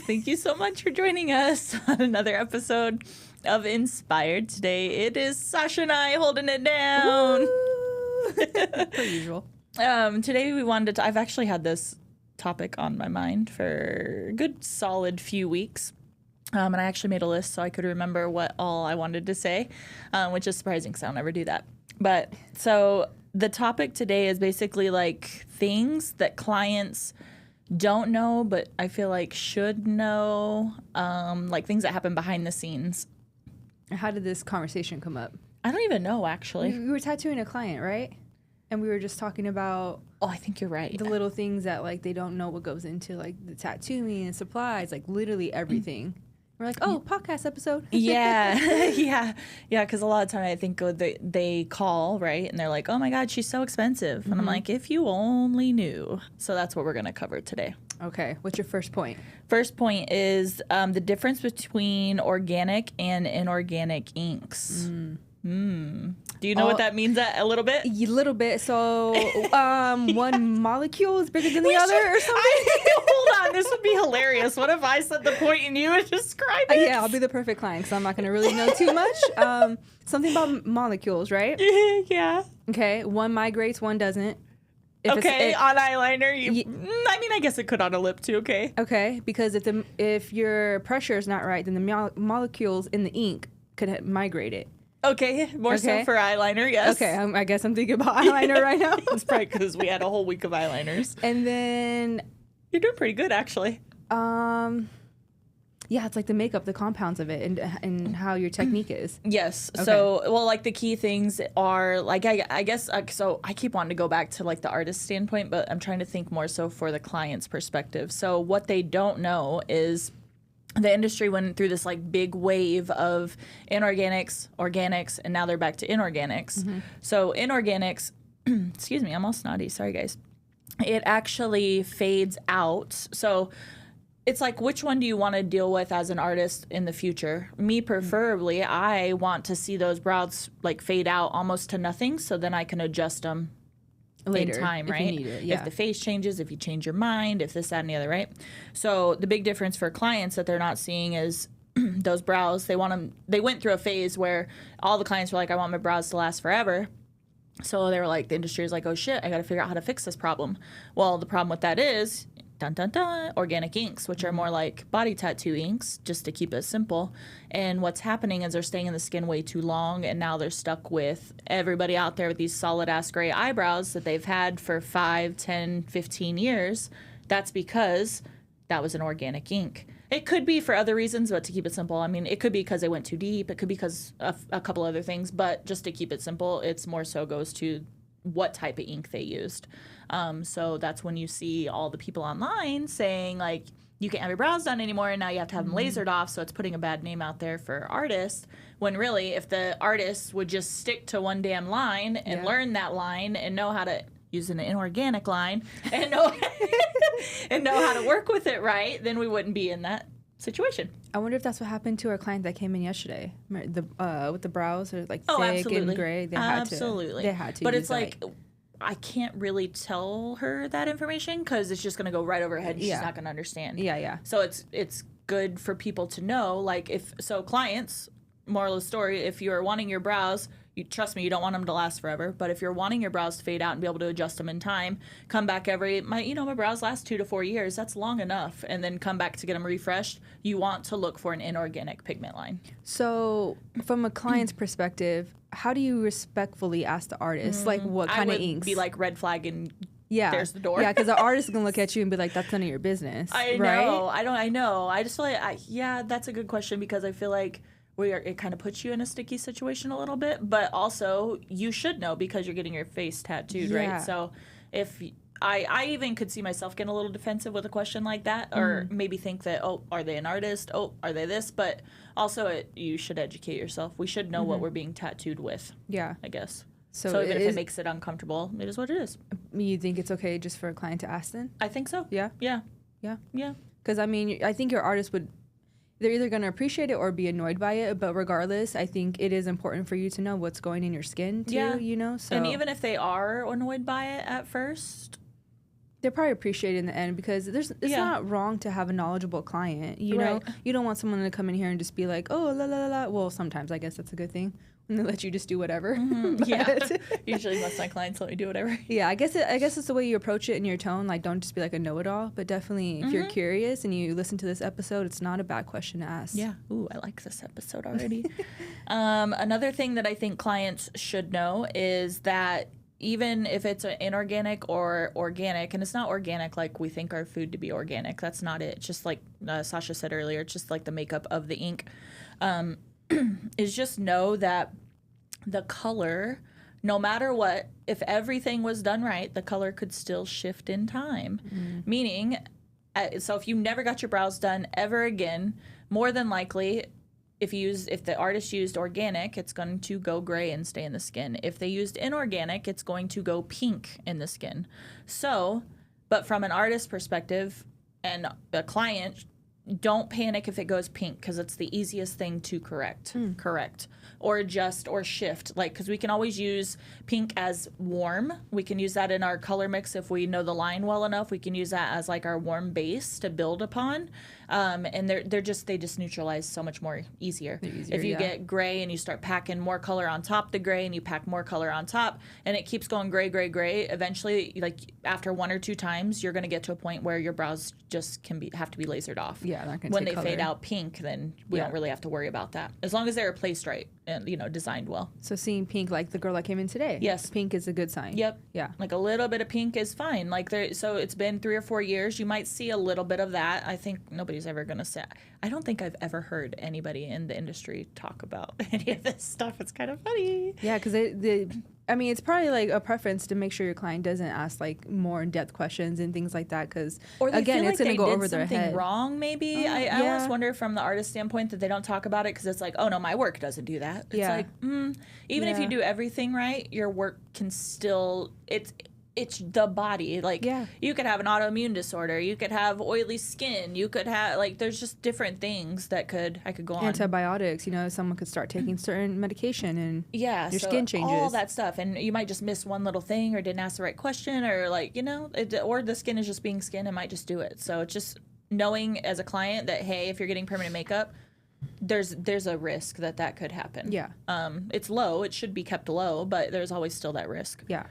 Thank you so much for joining us on another episode of Inspired. Today it is Sasha and I holding it down. Per usual. Today we wanted to, I've actually had this topic on my mind for a good solid few weeks. And I actually made a list so I could remember what all I wanted to say, which is surprising because I'll never do that. But so the topic today is basically like things that clients don't know, but I feel like should know, like things that happen behind the scenes. How did this conversation come up? I don't even know, actually. We were tattooing a client, right? And we were just talking about I think you're right. the little things that like they don't know what goes into like the tattooing and supplies, like literally everything. We're like, oh, podcast episode. Yeah. Because a lot of time I think they call, right? And they're like, oh my God, she's so expensive. And I'm like, if you only knew. So that's what we're going to cover today. Okay. What's your first point? First point is the difference between organic and inorganic inks. Do you know what that means a little bit? A little bit. So one molecule is bigger than the other or something? Hold on. This would be hilarious. What if I said the point and you would describe it? Yeah, I'll be the perfect client because I'm not going to really know too much. Something about molecules, right? Yeah. Okay. One migrates, one doesn't. On eyeliner, I guess it could on a lip too. Okay, because if your pressure is not right, then the molecules in the ink could migrate it. Okay, more so for eyeliner, yes. Okay, I guess I'm thinking about eyeliner right now. It's probably because we had a whole week of eyeliners. And then you're doing pretty good, actually. Yeah, it's like the makeup, the compounds of it, and how your technique is. Yes. Okay. So, well, like the key things are like I guess so. I keep wanting to go back to like the artist standpoint, but I'm trying to think more so for the client's perspective. So, what they don't know is the industry went through this like big wave of inorganics, organics, and now they're back to inorganics. So, inorganics, excuse me, I'm all snotty. Sorry, guys. It actually fades out. So it's like, which one do you want to deal with as an artist in the future? Me, preferably, I want to see those brows like fade out almost to nothing, so then I can adjust them later in time, right? If you need it, yeah. If the face changes, if you change your mind, if this, that, and the other, right? So the big difference for clients that they're not seeing is those brows. They went through a phase where all the clients were like, I want my brows to last forever. So they were like, the industry is like, oh shit, I got to figure out how to fix this problem. Well, the problem with that is, dun dun dun, organic inks, which are more like body tattoo inks, just to keep it simple. And what's happening is they're staying in the skin way too long, and now they're stuck with everybody out there with these solid ass gray eyebrows that they've had for 5, 10, 15 years. That's because that was an organic ink. It could be for other reasons, but to keep it simple, I mean, it could be because they went too deep. It could be because of a couple other things, but just to keep it simple, it's more so goes to what type of ink they used. So that's when you see all the people online saying, like, you can't have your brows done anymore, and now you have to have them lasered off, so it's putting a bad name out there for artists, when really, if the artists would just stick to one damn line and learn that line and know how to use an inorganic line and know how to work with it right, then we wouldn't be in that situation. I wonder if that's what happened to our client that came in yesterday. With the brows are like thick absolutely. and gray. They had to. But it's like, I can't really tell her that information because it's just going to go right over her head and she's not going to understand. Yeah. So it's good for people to know, like, clients, moral of the story, if you're wanting your brows, trust me, you don't want them to last forever, but if you're wanting your brows to fade out and be able to adjust them in time, come back my brows last 2 to 4 years, that's long enough, and then come back to get them refreshed, you want to look for an inorganic pigment line. So from a client's perspective, how do you respectfully ask the artist, like, what kind of inks? Be like, red flag, and there's the door. Yeah, because the artist is going to look at you and be like, that's none of your business. I know. I know. I just feel like, that's a good question, because I feel like it kind of puts you in a sticky situation a little bit, but also you should know because you're getting your face tattooed, right? So if I even could see myself getting a little defensive with a question like that, or maybe think that, oh, are they an artist? Oh, are they this? But also you should educate yourself. We should know what we're being tattooed with. Yeah. I guess. So even if it makes it uncomfortable, it is what it is. You think it's okay just for a client to ask then? I think so. Yeah? Yeah. Because, I mean, I think your artist would... They're either going to appreciate it or be annoyed by it, but regardless, I think it is important for you to know what's going in your skin too, you know? So. And even if they are annoyed by it at first, They probably appreciate it in the end because it's not wrong to have a knowledgeable client. You know, you don't want someone to come in here and just be like, oh, la la la la. Well, sometimes I guess that's a good thing when they let you just do whatever. Usually most of my clients let me do whatever. Yeah, I guess it's the way you approach it in your tone. Like, don't just be like a know-it-all, but definitely if you're curious and you listen to this episode, it's not a bad question to ask. Yeah. Ooh, I like this episode already. Another thing that I think clients should know is that even if it's inorganic or organic, and it's not organic like we think our food to be organic, that's not it. It's just like Sasha said earlier, it's just like the makeup of the ink. Is just know that the color, no matter what, if everything was done right, the color could still shift in time. Meaning, so if you never got your brows done ever again, more than likely, if the artist used organic, it's going to go gray and stay in the skin. If they used inorganic, it's going to go pink in the skin. So, but from an artist perspective and a client, don't panic if it goes pink because it's the easiest thing to correct or adjust or shift. Like, because we can always use pink as warm. We can use that in our color mix if we know the line well enough. We can use that as like our warm base to build upon. And they just neutralize so much more easier. If you get gray and you start packing more color on top of the gray and you pack more color on top and it keeps going gray, gray, gray, eventually, like after 1 or 2 times, you're going to get to a point where your brows just have to be lasered off. Yeah, not when they fade out pink, then we don't really have to worry about that as long as they're placed right and designed well. So seeing pink, like the girl that came in today, yes, pink is a good sign. Yep. Yeah, like a little bit of pink is fine. Like so it's been 3 or 4 years. You might see a little bit of that. I think nobody's ever gonna say. I don't think I've ever heard anybody in the industry talk about any of this stuff. It's kind of funny. Yeah, because it's probably like a preference to make sure your client doesn't ask like more in-depth questions and things like that. Because again, it's gonna go over their head. Wrong, maybe. I almost wonder from the artist standpoint that they don't talk about it because it's like, oh no, my work doesn't do that. It's like, even if you do everything right, your work can still it's the body. Like, you could have an autoimmune disorder. You could have oily skin. You could have, like, there's just different things that I could go on. Antibiotics, someone could start taking certain medication and your skin changes. All that stuff. And you might just miss one little thing or didn't ask the right question or, like, or the skin is just being skin and might just do it. So it's just knowing as a client that, hey, if you're getting permanent makeup, there's a risk that could happen. Yeah. It's low. It should be kept low, but there's always still that risk. Yeah.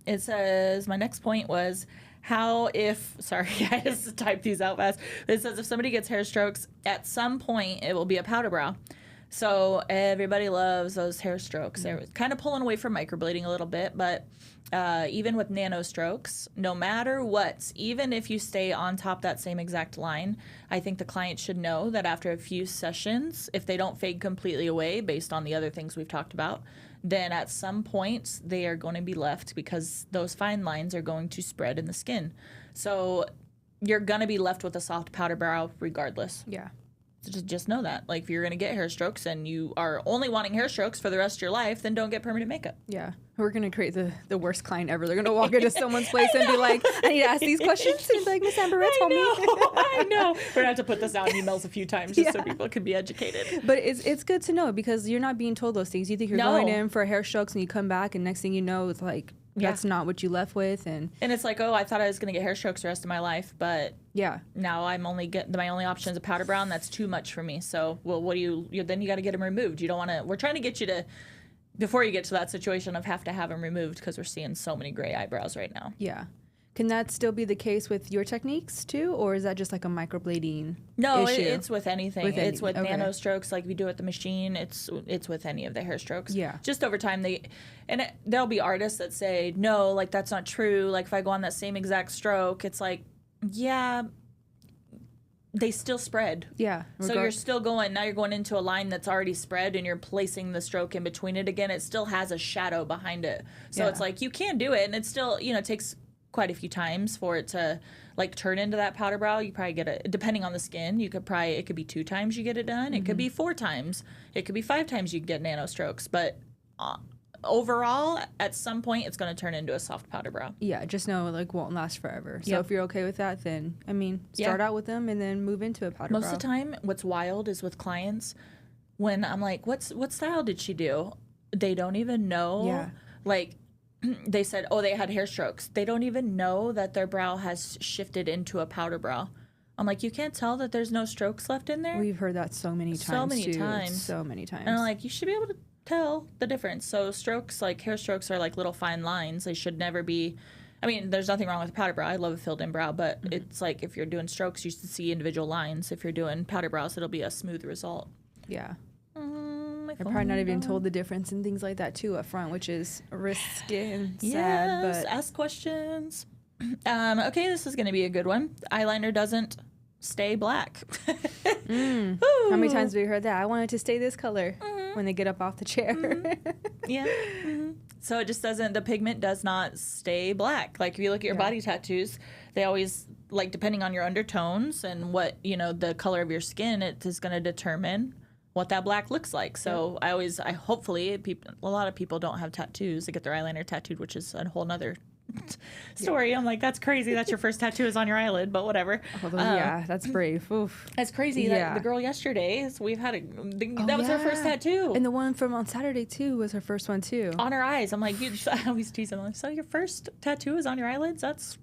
It says, my next point was sorry, I just typed these out fast. It says if somebody gets hair strokes, at some point it will be a powder brow. So everybody loves those hair strokes. They're kind of pulling away from microblading a little bit, but even with nano strokes, no matter what, even if you stay on top that same exact line, I think the client should know that after a few sessions, if they don't fade completely away based on the other things we've talked about, then at some point they are going to be left because those fine lines are going to spread in the skin. So you're going to be left with a soft powder brow regardless. Yeah. So just know that. Like, if you're going to get hair strokes and you are only wanting hair strokes for the rest of your life, then don't get permanent makeup. Yeah. We're going to create the worst client ever. They're going to walk into someone's place and be like, I need to ask these questions. And be like, Miss Amber told me. I know. We're going to have to put this out in emails a few times just so people can be educated. But it's good to know because you're not being told those things. You think you're going in for hair strokes and you come back and next thing you know, it's like, that's not what you left with. And it's like, oh, I thought I was going to get hair strokes the rest of my life, but now I'm only my only option is a powder brown. That's too much for me. So, well, what do then you got to get them removed. You don't want to, we're trying to get you to, before you get to that situation of have to have them removed because we're seeing so many gray eyebrows right now. Yeah. Can that still be the case with your techniques too, or is that just like a microblading No, issue? It's with anything. It's with nano strokes, like we do at the machine. It's with any of the hair strokes. Yeah. Just over time, there'll be artists that say, no, like that's not true. Like if I go on that same exact stroke, it's like, yeah, they still spread. Yeah. So you're still going, now you're going into a line that's already spread and you're placing the stroke in between it again. It still has a shadow behind it. So it's like, you can do it and it still, it takes quite a few times for it to like turn into that powder brow. You probably get it depending on the skin. It could be 2 times you get it done. It could be 4 times. It could be 5 times you get nano strokes. But overall, at some point, it's going to turn into a soft powder brow. Yeah, just know it won't last forever. So if you're okay with that, then start out with them and then move into a powder brow. Most of the time, what's wild is with clients when I'm like, what style did she do? They don't even know. Yeah. Like, they said, oh, they had hair strokes. They don't even know that their brow has shifted into a powder brow. I'm like, you can't tell that there's no strokes left in there? We've heard that so many times. So many times. And I'm like, you should be able to tell the difference. So strokes, like hair strokes, are like little fine lines. They should never be. I mean, there's nothing wrong with a powder brow. I love a filled in brow, but it's like if you're doing strokes, you should see individual lines. If you're doing powder brows, it'll be a smooth result. Yeah. They're probably not even told the difference and things like that too up front, which is risky and sad. Yes, but ask questions. Okay, this is going to be a good one. Eyeliner doesn't stay black. How many times have we heard that? I want it to stay this color when they get up off the chair. Yeah. So it just doesn't, the pigment does not stay black. Like if you look at your body tattoos, they always, like depending on your undertones and what, you know, the color of your skin, it is going to determine what that black looks like. So hopefully a lot of people don't have tattoos. They get their eyeliner tattooed, which is a whole nother story. I'm like, that's crazy. That's your first tattoo is on your eyelid, but whatever. Yeah, that's brave. Oof. That's crazy. That the girl yesterday, we've had that was her first tattoo. And the one from on Saturday too was her first one too. On her eyes. I'm like, I always tease them. I'm like, so your first tattoo is on your eyelids? That's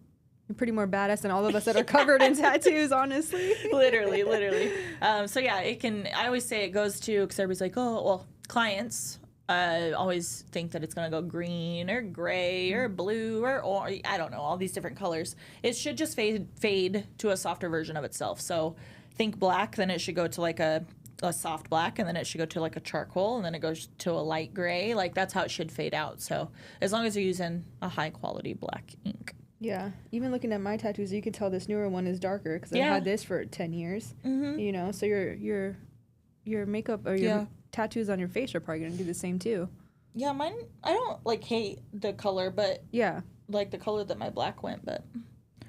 You're pretty more badass than all of us that are covered in tattoos, honestly. literally. So yeah, it can. I always say it goes to, because everybody's like, oh, well, clients always think that it's going to go green or gray or blue or I don't know, all these different colors. It should just fade to a softer version of itself. So think black, then it should go to like a soft black, and then it should go to like a charcoal, and then it goes to a light gray. Like that's how it should fade out. So as long as you're using a high quality black ink. Yeah, even looking at my tattoos, you can tell this newer one is darker because I've had this for 10 years. You know, so your makeup or your tattoos on your face are probably gonna do the same too. Yeah, mine. I don't like hate the color, but like the color that my black went, but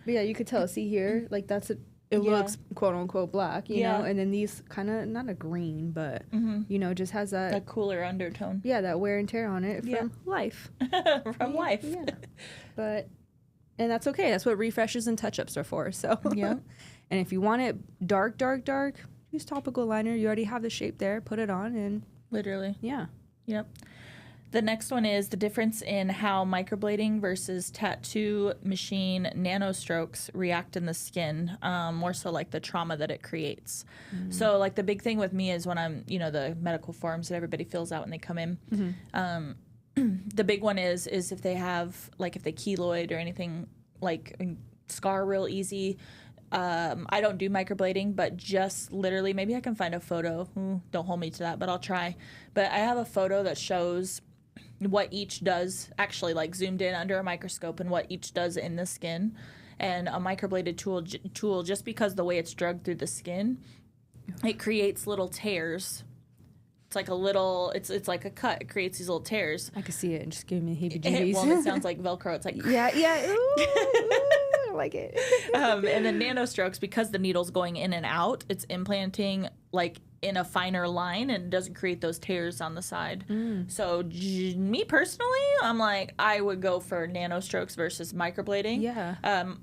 yeah, you could tell. See here, like it looks quote unquote black, you know, and then these kind of not a green, but you know, just has that cooler undertone. Yeah, that wear and tear on it from life. From life. Yeah, but. And that's okay. That's what refreshes and touch-ups are for. So and if you want it dark, use topical liner. You already have the shape there. Put it on and literally. Yeah. Yep. The next one is the difference in how microblading versus tattoo machine nano strokes react in the skin. More so like the trauma that it creates. So like the big thing with me is when I'm, you know, the medical forms that everybody fills out when they come in. The big one is if they have, like, if they keloid or anything, like scar real easy. I don't do microblading, but just literally, maybe I can find a photo. Don't hold me to that, but I'll try. But I have a photo that shows what each does, actually like zoomed in under a microscope, and what each does in the skin. And a microbladed tool, just because the way it's drugged through the skin, it creates little tears. It's like a little, it's like a cut. It creates these little tears. I can see it and just give me heebie-jeebies. Well, it sounds like Velcro. It's like... Yeah. Ooh, I like it. And then nano strokes, because the needle's going in and out, it's implanting like in a finer line, and it doesn't create those tears on the side. So me personally, I'm like, I would go for nano strokes versus microblading. Yeah.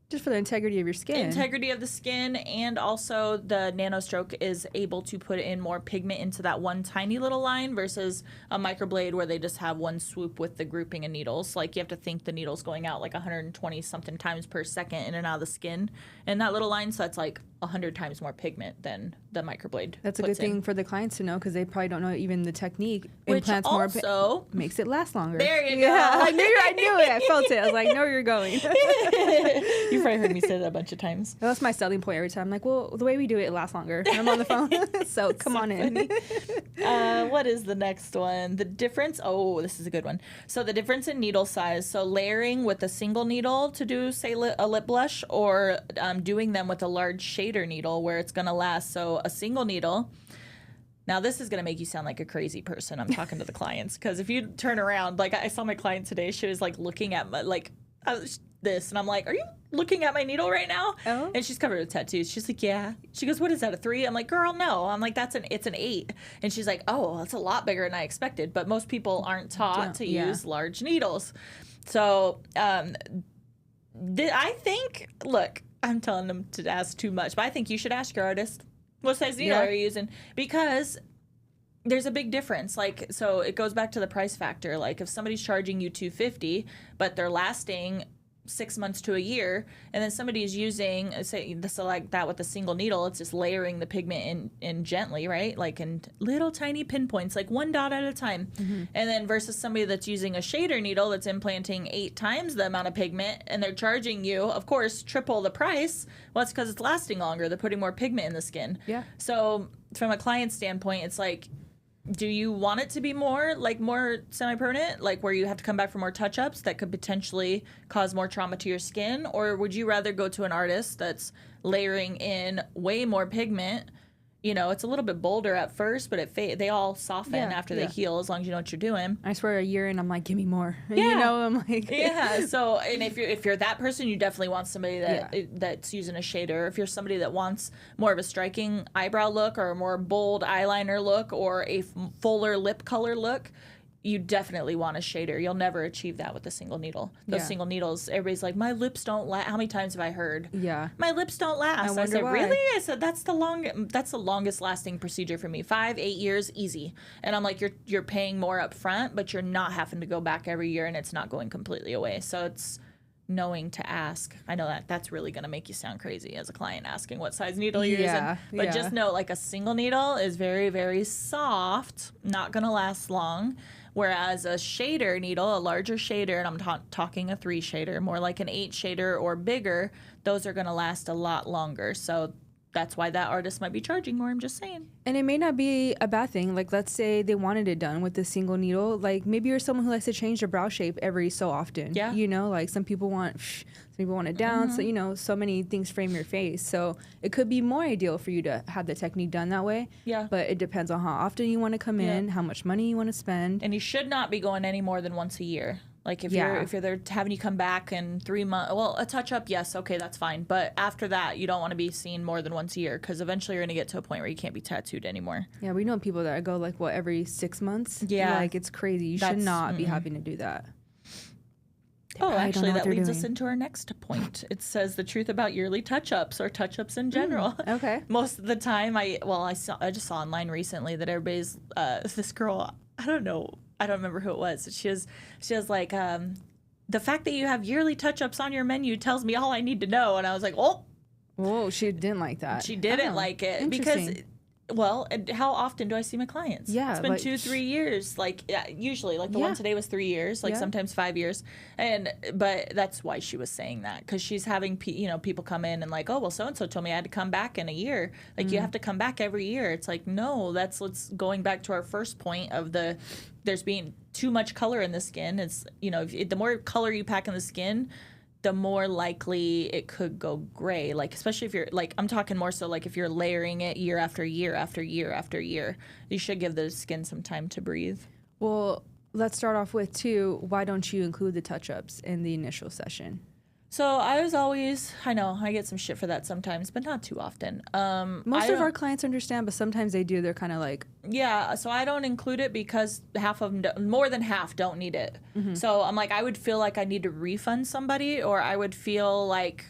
Just for the integrity of your skin. Integrity of the skin, and also the nanostroke is able to put in more pigment into that one tiny little line versus a microblade where they just have one swoop with the grouping of needles. Like you have to think the needle's going out like 120 something times per second in and out of the skin in that little line, so that's like 100 times more pigment than the microblade. That's a good thing for the clients to know, because they probably don't know even the technique. Which implants also makes it last longer. There you go. I knew it. I felt it. I was like, I know where you're going. You've probably heard me say that a bunch of times. That's my selling point every time. I'm like, well, the way we do it lasts longer. And I'm on the phone. So come on in. What is the next one? The difference. Oh, this is a good one. So the difference in needle size. So layering with a single needle to do, say, a lip blush, or doing them with a large shader needle where it's going to last. So a single needle. Now, this is going to make you sound like a crazy person. I'm talking to the clients, because if you turn around, like I saw my client today, she was like looking at my, this, and I'm like, are you looking at my needle right now? Oh. And she's covered with tattoos. She's like, yeah. She goes, what is that, a 3? I'm like, girl, no. I'm like, it's an 8. And she's like, oh, that's a lot bigger than I expected. But most people aren't taught to use large needles. So I think, look, I'm telling them to ask too much, but I think you should ask your artist, what size needle are you using? Because there's a big difference. Like, so it goes back to the price factor. Like, if somebody's charging you $250, but they're lasting 6 months to a year, and then somebody's using, say, so like that with a single needle, it's just layering the pigment in gently, right? Like in little tiny pinpoints, like one dot at a time. And then versus somebody that's using a shader needle that's implanting 8 times the amount of pigment, and they're charging you, of course, triple the price. Well, it's because it's lasting longer. They're putting more pigment in the skin. Yeah. So from a client standpoint, it's like, do you want it to be more semi-permanent, like where you have to come back for more touch-ups that could potentially cause more trauma to your skin? Or would you rather go to an artist that's layering in way more pigment? You know, it's a little bit bolder at first, but they all soften after they heal, as long as you know what you're doing. I swear, a year in, I'm like, give me more. Yeah. You know, I'm like, yeah. So, and if you're that person, you definitely want somebody that's using a shader. If you're somebody that wants more of a striking eyebrow look, or a more bold eyeliner look, or a fuller lip color look, you definitely want a shader. You'll never achieve that with a single needle. Those single needles, everybody's like, my lips don't last. How many times have I heard? Yeah. My lips don't last. I said, why. really? I said, that's the longest lasting procedure for me. 5-8 years, easy. And I'm like, you're paying more up front, but you're not having to go back every year, and it's not going completely away. So it's knowing to ask. I know that's really going to make you sound crazy as a client, asking what size needle you're using. But just know, like, a single needle is very, very soft, not going to last long. Whereas a shader needle, a larger shader, and I'm talking a 3 shader, more like an 8 shader or bigger, those are going to last a lot longer. So that's why that artist might be charging more. I'm just saying. And it may not be a bad thing. Like, let's say they wanted it done with a single needle. Like, maybe you're someone who likes to change their brow shape every so often. Yeah. You know, like some people want it down. So, you know, so many things frame your face. So it could be more ideal for you to have the technique done that way. Yeah. But it depends on how often you want to come in, how much money you want to spend. And you should not be going any more than once a year. Like, if they're having you come back in 3 months, well, a touch-up, yes, okay, that's fine. But after that, you don't want to be seen more than once a year, because eventually you're going to get to a point where you can't be tattooed anymore. Yeah, we know people that go, like, every 6 months? Yeah. Like, it's crazy. You should not be having to do that. Actually, that leads us into our next point. It says the truth about yearly touch-ups, or touch-ups in general. Okay. Most of the time, I just saw online recently that everybody's, this girl, I don't remember who it was. She was like, the fact that you have yearly touch-ups on your menu tells me all I need to know. And I was like, oh. Whoa, she didn't like that. She didn't like it because, well, how often do I see my clients? Yeah. It's been 2-3 years. Like, usually, like the one today was 3 years, like sometimes 5 years. But that's why she was saying that, because she's having, people come in and like, oh, well, so-and-so told me I had to come back in a year. Like, you have to come back every year. It's like, no, that's going back to our first point of there's being too much color in the skin. It's, the more color you pack in the skin, the more likely it could go gray. Like, especially if you're, like, I'm talking more so like if you're layering it year after year after year after year, you should give the skin some time to breathe. Well, let's start off with, too, why don't you include the touch-ups in the initial session? So I know I get some shit for that sometimes, but not too often. Most of our clients understand, but sometimes they do. They're kind of like... Yeah, so I don't include it because half of them, more than half, don't need it. Mm-hmm. So I'm like, I would feel like I need to refund somebody, or I would feel like...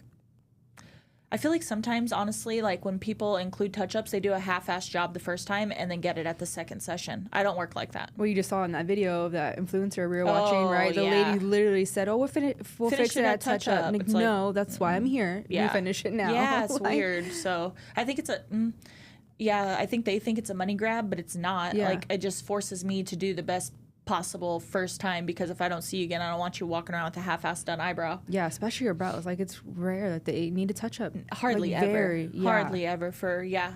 I feel like sometimes, honestly, like when people include touch-ups, they do a half-assed job the first time and then get it at the second session. I don't work like that. Well, you just saw in that video of that influencer we were watching, right? The lady literally said, "Oh, we'll fix it at touch-up." Like, no, that's why I'm here. Yeah. You finish it now. Yeah, it's weird. So I think it's I think they think it's a money grab, but it's not. Yeah. Like, it just forces me to do the best possible first time, because if I don't see you again, I don't want you walking around with a half-assed done eyebrow. Yeah, especially your brows. Like, it's rare that they need a touch-up. Hardly ever. Hardly ever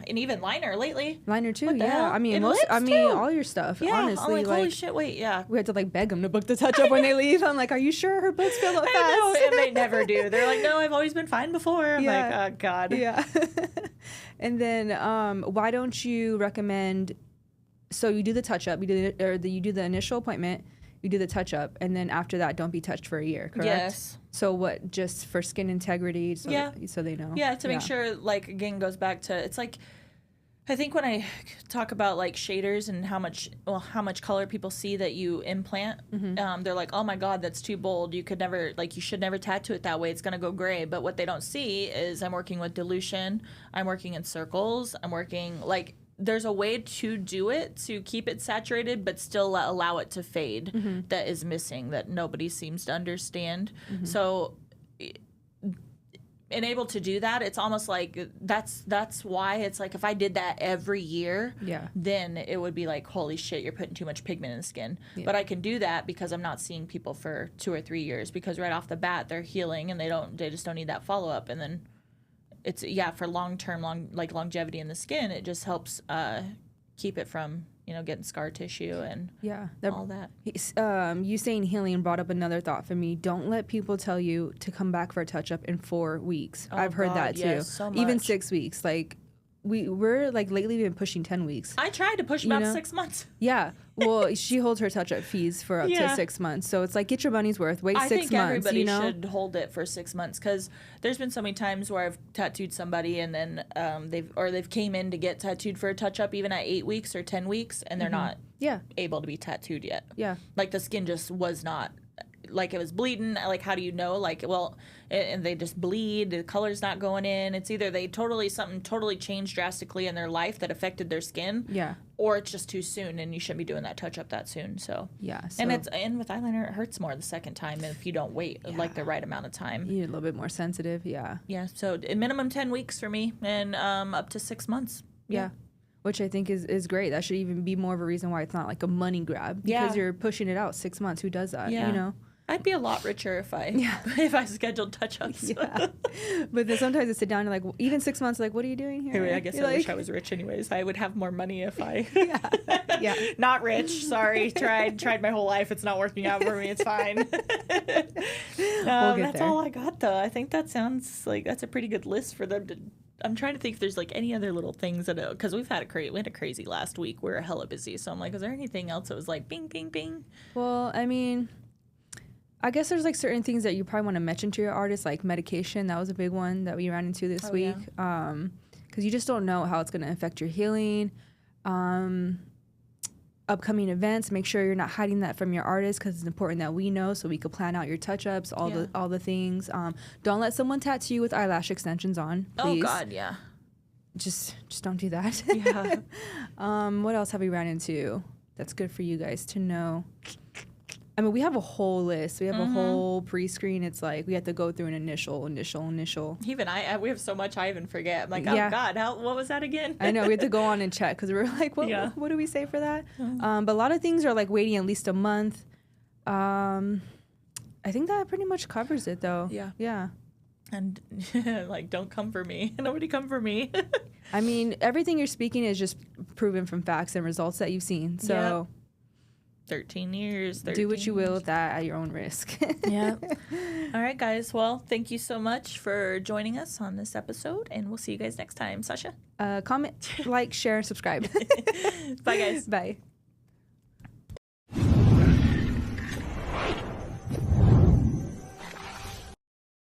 and even liner lately. Liner too. Yeah, I mean all your stuff. Yeah, honestly, I'm like, holy shit, wait, yeah. We had to like beg them to book the touch-up when they leave. I'm like, are you sure her books fill up fast? I know, and they never do. They're like, no, I've always been fine before. I'm like, oh god. Yeah. And then why don't you recommend? So you do the touch-up, you do the initial appointment, you do the touch-up, and then after that, don't be touched for a year, correct? Yes. So what, just for skin integrity, so they know? Yeah, to make sure, like, again, goes back to, it's like, I think when I talk about, like, shaders and how much color people see that you implant, they're like, oh my god, that's too bold, you should never tattoo it that way, it's going to go gray. But what they don't see is I'm working with dilution, I'm working in circles, I'm working, like, there's a way to do it to keep it saturated but still allow it to fade that is missing that nobody seems to understand. So and able to do that, it's almost like that's why it's like if I did that every year, then it would be like, holy shit, you're putting too much pigment in the skin. But I can do that because I'm not seeing people for 2 or 3 years, because right off the bat they're healing and they just don't need that follow up. And then it's for long longevity in the skin, it just helps keep it from getting scar tissue and all that. You saying healing brought up another thought for me. Don't let people tell you to come back for a touch-up in 4 weeks. I've heard that too. Yes, so much. Even 6 weeks. Like we're like lately been pushing 10 weeks. I tried to push about 6 months. Yeah. Well, she holds her touch-up fees for up to 6 months. So it's like, get your money's worth. Wait 6 months. I think everybody should hold it for 6 months, because there's been so many times where I've tattooed somebody and then they've came in to get tattooed for a touch-up even at 8 weeks or 10 weeks and they're not able to be tattooed yet. Yeah. Like the skin just was not, like it was bleeding. Like, how do you know? Like, well, and they just bleed. The color's not going in. It's either something totally changed drastically in their life that affected their skin. Yeah. Or it's just too soon, and you shouldn't be doing that touch up that soon. So yeah. So, and with eyeliner, it hurts more the second time if you don't wait like the right amount of time. You're a little bit more sensitive. Yeah. Yeah. So minimum 10 weeks for me, and up to 6 months. Yeah. Which I think is great. That should even be more of a reason why it's not like a money grab, because you're pushing it out 6 months. Who does that? Yeah. I'd be a lot richer if I scheduled touch-ups. Yeah. But then sometimes I sit down and like, even 6 months, like, what are you doing here? Anyway, I guess I wish I was rich anyways. I would have more money if I... Not rich. Sorry. Tried my whole life. It's not working out for me. It's fine. That's all I got, though. I think that sounds like that's a pretty good list for them to... I'm trying to think if there's like any other little things that, because we had a crazy last week. We were hella busy. So I'm like, is there anything else that was like bing, bing, bing? Well, I mean... I guess there's like certain things that you probably want to mention to your artist, like medication. That was a big one that we ran into this week. Because you just don't know how it's going to affect your healing. Upcoming events, make sure you're not hiding that from your artist, because it's important that we know so we could plan out your touch-ups, all the things. Don't let someone tattoo you with eyelash extensions on, please. Oh, God, yeah. Just don't do that. Yeah. What else have we ran into that's good for you guys to know? I mean, we have a whole list. We have a whole pre-screen. It's like we have to go through an initial. Even we have so much I even forget. I'm like, oh God, what was that again? I know, we have to go on and check, because we're like, what do we say for that? But a lot of things are like waiting at least a month. I think that pretty much covers it, though. Yeah. Yeah. And like, don't come for me. Nobody come for me. I mean, everything you're speaking is just proven from facts and results that you've seen. So. 13 years. Do what you will with that at your own risk. Yeah. All right, guys. Well, thank you so much for joining us on this episode, and we'll see you guys next time. Sasha? Comment, like, share, and subscribe. Bye, guys. Bye.